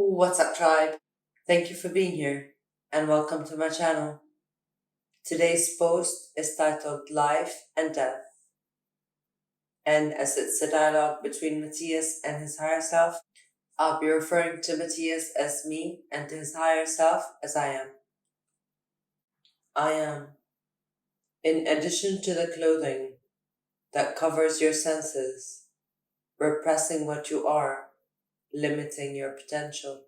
What's up, tribe? Thank you for being here and welcome to my channel. Today's post is titled Life and Death, and as it's a dialogue between Matias and his higher self, I'll be referring to Matias as me and to his higher self as I am. I am. In addition to the clothing that covers your senses, repressing what you are, limiting your potential,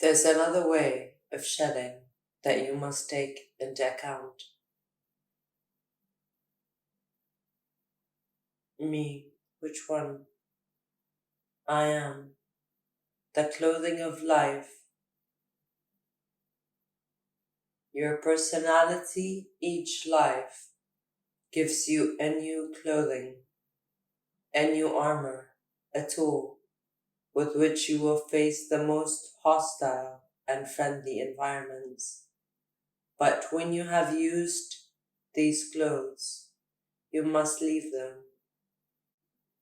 there's another way of shedding that you must take into account. Me, which one? I am. The clothing of life. Your personality, each life, gives you a new clothing, a new armor, a tool with which you will face the most hostile and friendly environments. But when you have used these clothes, you must leave them.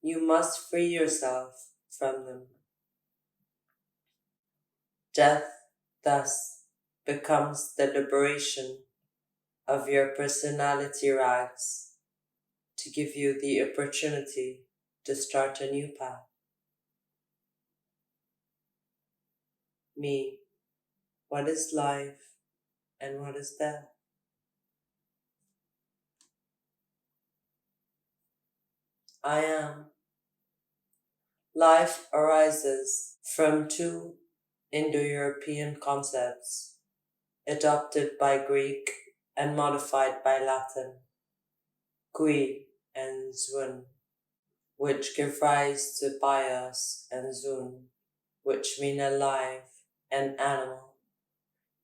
You must free yourself from them. Death, thus, becomes the liberation of your personality rags to give you the opportunity to start a new path. Me, what is life and what is death? I am. Life arises from two Indo-European concepts adopted by Greek and modified by Latin, qui and zwun, which give rise to bios and zun, which mean alive and animal.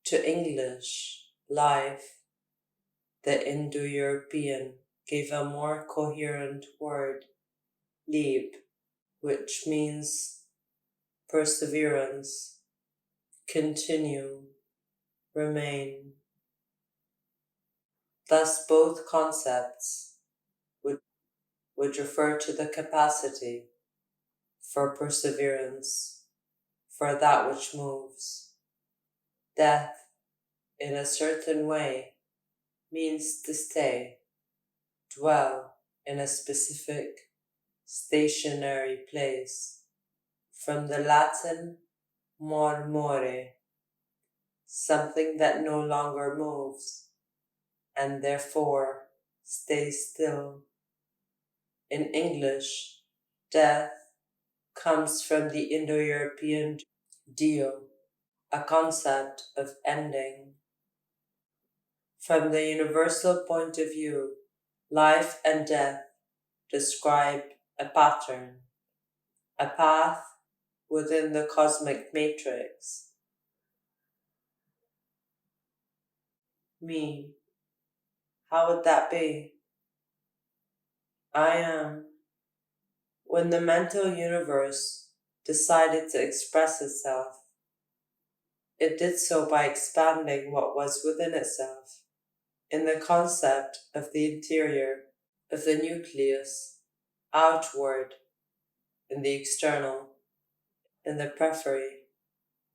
To English, life, the Indo-European gave a more coherent word, lieb, which means perseverance, continue, remain. Thus both concepts would refer to the capacity for perseverance, for that which moves. Death, in a certain way, means to stay, dwell in a specific, stationary place, from the Latin mormore, something that no longer moves, and therefore stays still. In English, death comes from the Indo-European dio, a concept of ending. From the universal point of view, life and death describe a pattern, a path within the cosmic matrix. Me, how would that be? I am. When the mental universe decided to express itself, it did so by expanding what was within itself, in the concept of the interior, of the nucleus, outward, in the external, in the periphery,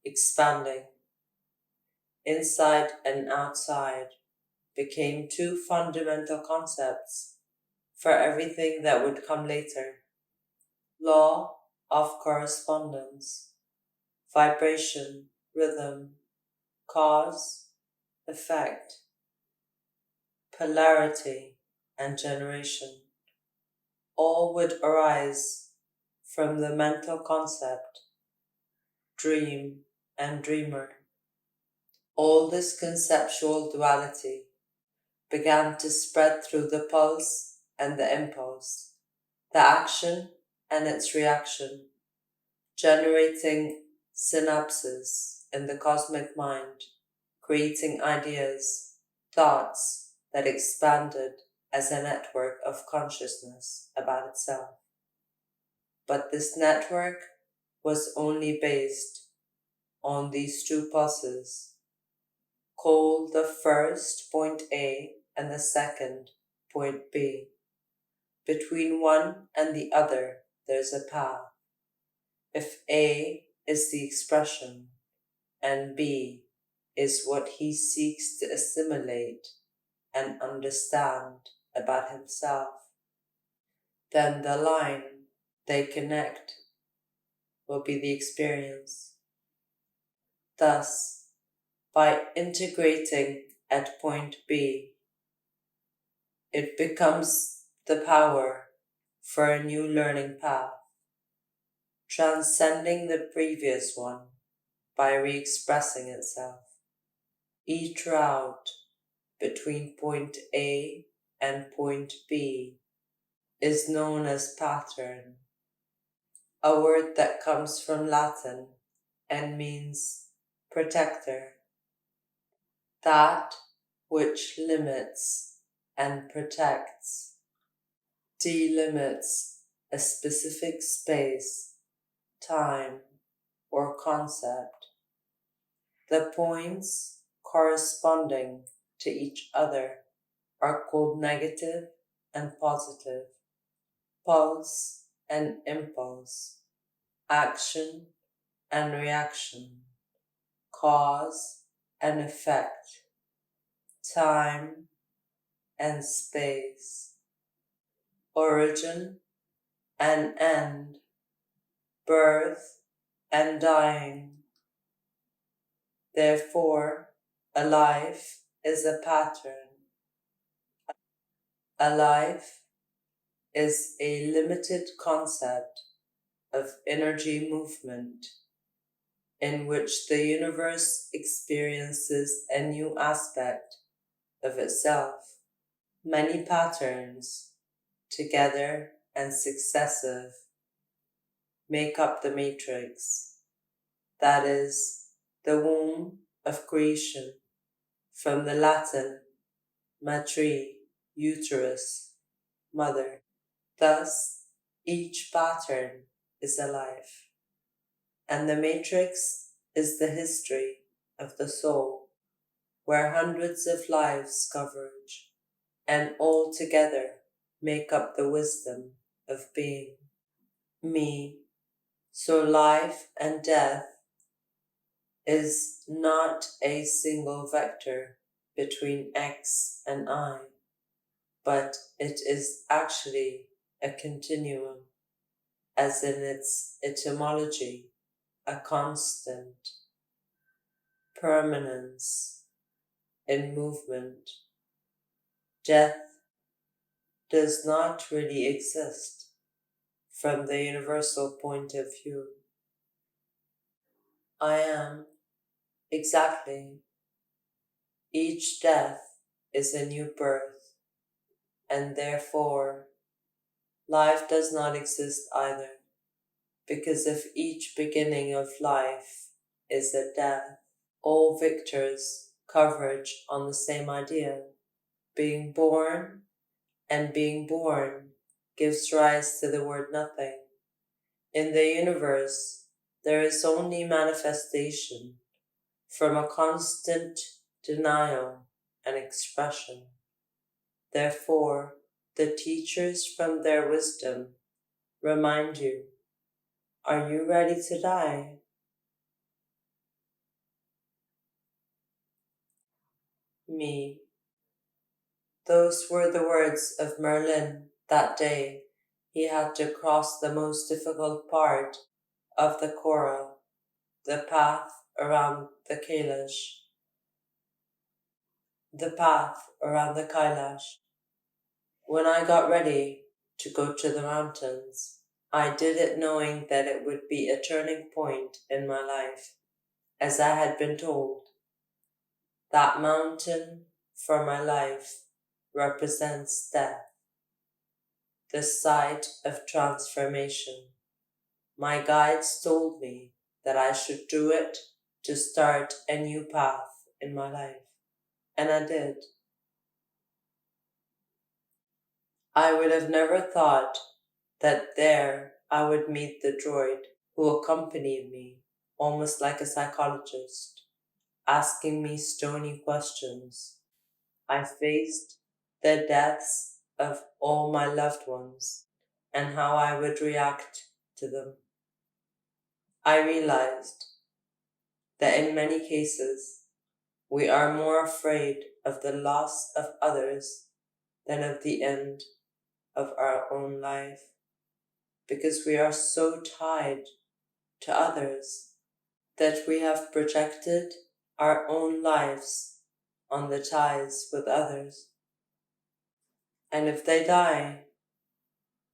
expanding. Inside and outside became two fundamental concepts for everything that would come later. Law of correspondence, vibration, rhythm, cause, effect, polarity, and generation, all would arise from the mental concept, dream and dreamer. All this conceptual duality began to spread through the pulse and the impulse, the action and its reaction, generating synapses in the cosmic mind, creating ideas, thoughts that expanded as a network of consciousness about itself. But this network was only based on these two pulses. Call the first point A and the second point B. Between one and the other, there's a path. If A is the expression, and B is what he seeks to assimilate and understand about himself. Then the line they connect will be the experience. Thus, by integrating at point B, it becomes the power for a new learning path, transcending the previous one by re-expressing itself. Each route between point A and point B is known as pattern, a word that comes from Latin and means protector, that which limits and protects, delimits a specific space, time, or concept. The points corresponding to each other are called negative and positive, pulse and impulse, action and reaction, cause and effect, time and space, origin and end, birth and dying. Therefore, a life is a pattern. A life is a limited concept of energy movement in which the universe experiences a new aspect of itself. Many patterns, together and successive, make up the matrix, that is, the womb of creation, from the Latin matri, uterus, mother. Thus, each pattern is a life, and the matrix is the history of the soul, where hundreds of lives converge, and all together make up the wisdom of being. Me. So life and death is not a single vector between X and I, but it is actually a continuum, as in its etymology, a constant, permanence in movement. Death does not really exist from the universal point of view. I am exactly. Each death is a new birth, and therefore life does not exist either, because if each beginning of life is a death, all victors converge on the same idea. Being born and being born gives rise to the word nothing. In the universe, there is only manifestation from a constant denial and expression. Therefore, the teachers from their wisdom remind you, are you ready to die? Me. Those were the words of Merlin that day he had to cross the most difficult part of the Kora, the path around the Kailash. The path around the Kailash. When I got ready to go to the mountains, I did it knowing that it would be a turning point in my life, as I had been told. That mountain for my life represents death, the site of transformation. My guides told me that I should do it to start a new path in my life, and I did. I would have never thought that there I would meet the droid who accompanied me, almost like a psychologist, asking me stony questions. I faced the deaths of all my loved ones and how I would react to them. I realized that in many cases, we are more afraid of the loss of others than of the end of our own life, because we are so tied to others that we have projected our own lives on the ties with others. And if they die,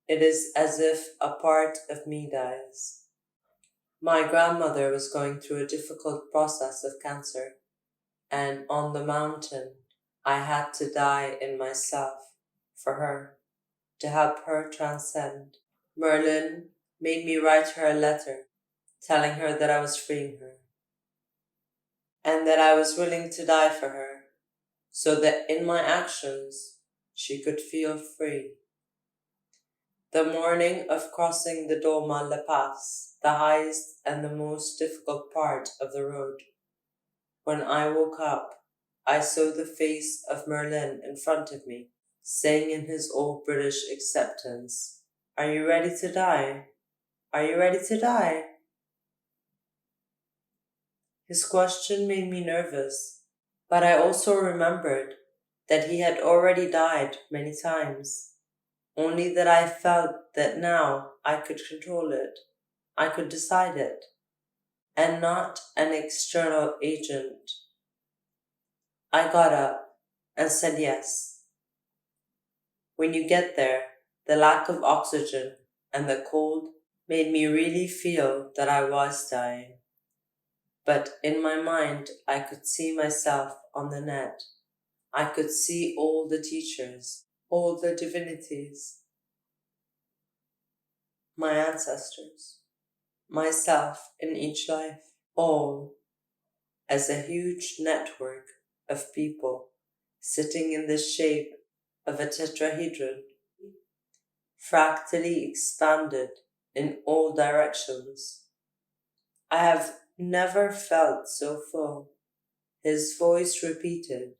it is as if a part of me dies. My grandmother was going through a difficult process of cancer, and on the mountain, I had to die in myself for her, to help her transcend. Merlin made me write her a letter telling her that I was freeing her and that I was willing to die for her so that in my actions she could feel free. The morning of crossing the Doma La Paz, the highest and the most difficult part of the road, when I woke up, I saw the face of Merlin in front of me, saying in his old British acceptance, "Are you ready to die? Are you ready to die?" His question made me nervous, but I also remembered that he had already died many times, only that I felt that now I could control it, I could decide it, and not an external agent. I got up and said yes. When you get there, the lack of oxygen and the cold made me really feel that I was dying. But in my mind, I could see myself on the net. I could see all the teachers, all the divinities, my ancestors, myself in each life, all as a huge network of people sitting in the shape of a tetrahedron, fractally expanded in all directions. I have never felt so full. His voice repeated,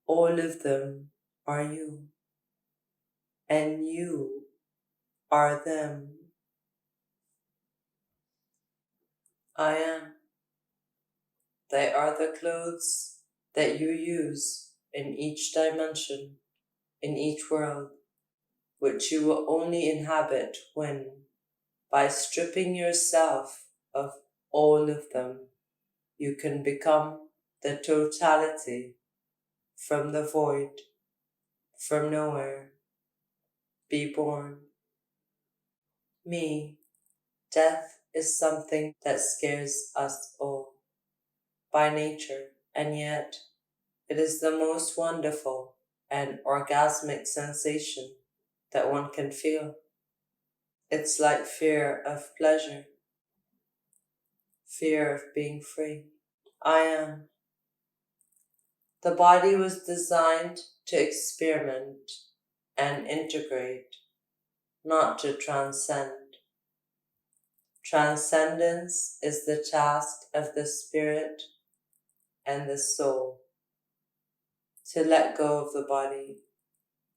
"All of them are you, and you are them." I am. They are the clothes that you use in each dimension, in each world, which you will only inhabit when, by stripping yourself of all of them, you can become the totality from the void, from nowhere, be born. Me, death is something that scares us all by nature, and yet it is the most wonderful and orgasmic sensation that one can feel. It's like fear of pleasure, fear of being free. I am. The body was designed to experiment and integrate, not to transcend. Transcendence is the task of the spirit and the soul. To let go of the body,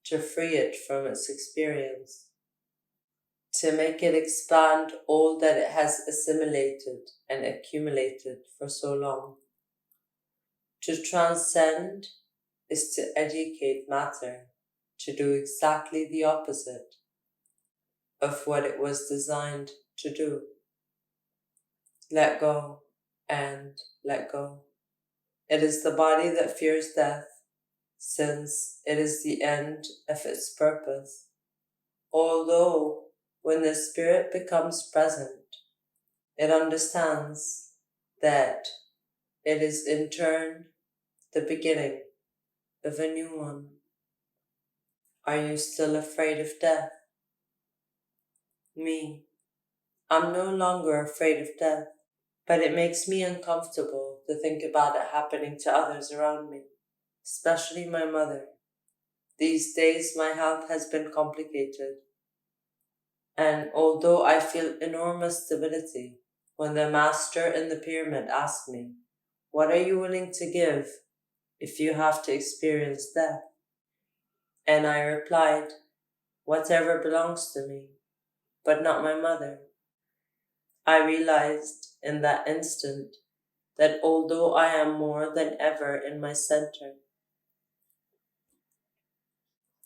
to free it from its experience, to make it expand all that it has assimilated and accumulated for so long. To transcend is to educate matter to do exactly the opposite of what it was designed to do. Let go and let go. It is the body that fears death, since it is the end of its purpose. Although, when the spirit becomes present, it understands that it is in turn the beginning of a new one. Are you still afraid of death? Me. I'm no longer afraid of death, but it makes me uncomfortable to think about it happening to others around me, especially my mother. These days my health has been complicated, and although I feel enormous stability, when the master in the pyramid asked me, "What are you willing to give if you have to experience death?" And I replied, "Whatever belongs to me, but not my mother." I realized in that instant that although I am more than ever in my center,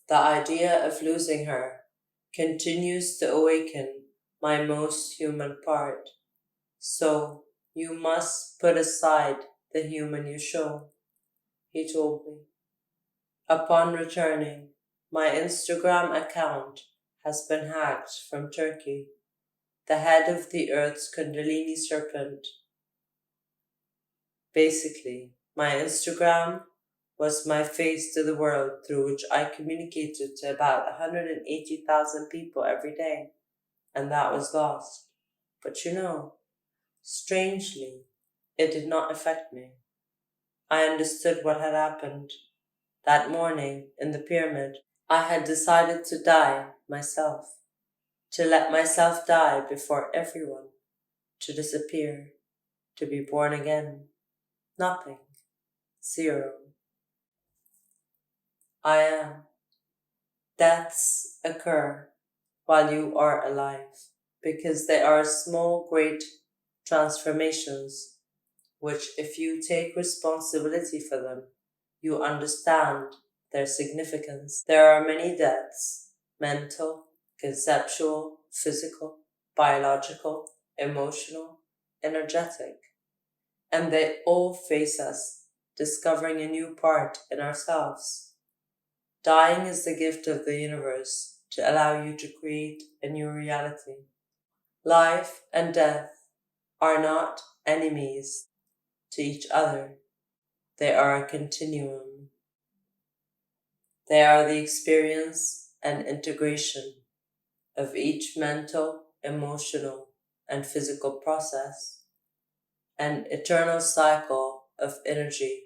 the idea of losing her continues to awaken my most human part. So you must put aside the human you show, he told me. Upon returning, my Instagram account has been hacked from Turkey, the head of the Earth's Kundalini serpent. Basically, my Instagram was my face to the world through which I communicated to about 180,000 people every day, and that was lost. But strangely, it did not affect me. I understood what had happened. That morning in the pyramid, I had decided to die myself, to let myself die before everyone, to disappear, to be born again. Nothing. Zero. I am. Deaths occur while you are alive, because they are small, great transformations, which, if you take responsibility for them, you understand their significance. There are many deaths: mental, conceptual, physical, biological, emotional, energetic, and they all face us, discovering a new part in ourselves. Dying is the gift of the universe to allow you to create a new reality. Life and death are not enemies to each other. They are a continuum. They are the experience and integration of each mental, emotional, and physical process, an eternal cycle of energy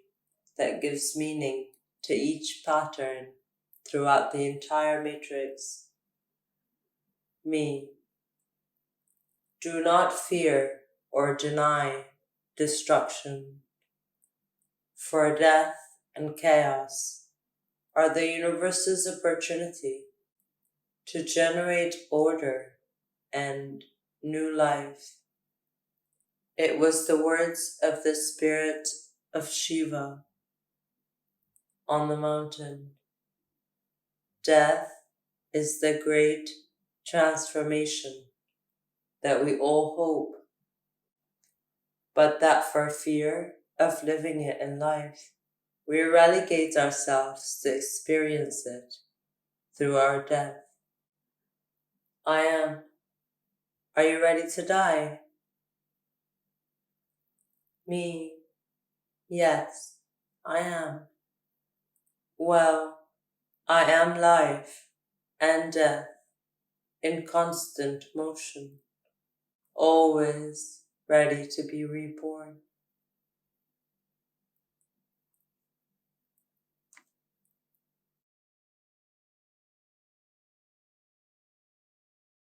that gives meaning to each pattern throughout the entire matrix. Me. Do not fear or deny destruction, for death and chaos are the universe's opportunity to generate order and new life. It was the words of the spirit of Shiva on the mountain. Death is the great transformation that we all hope, but that for fear of living it in life, we relegate ourselves to experience it through our death. I am. Are you ready to die? Me. Yes, I am. Well, I am life and death in constant motion, always ready to be reborn.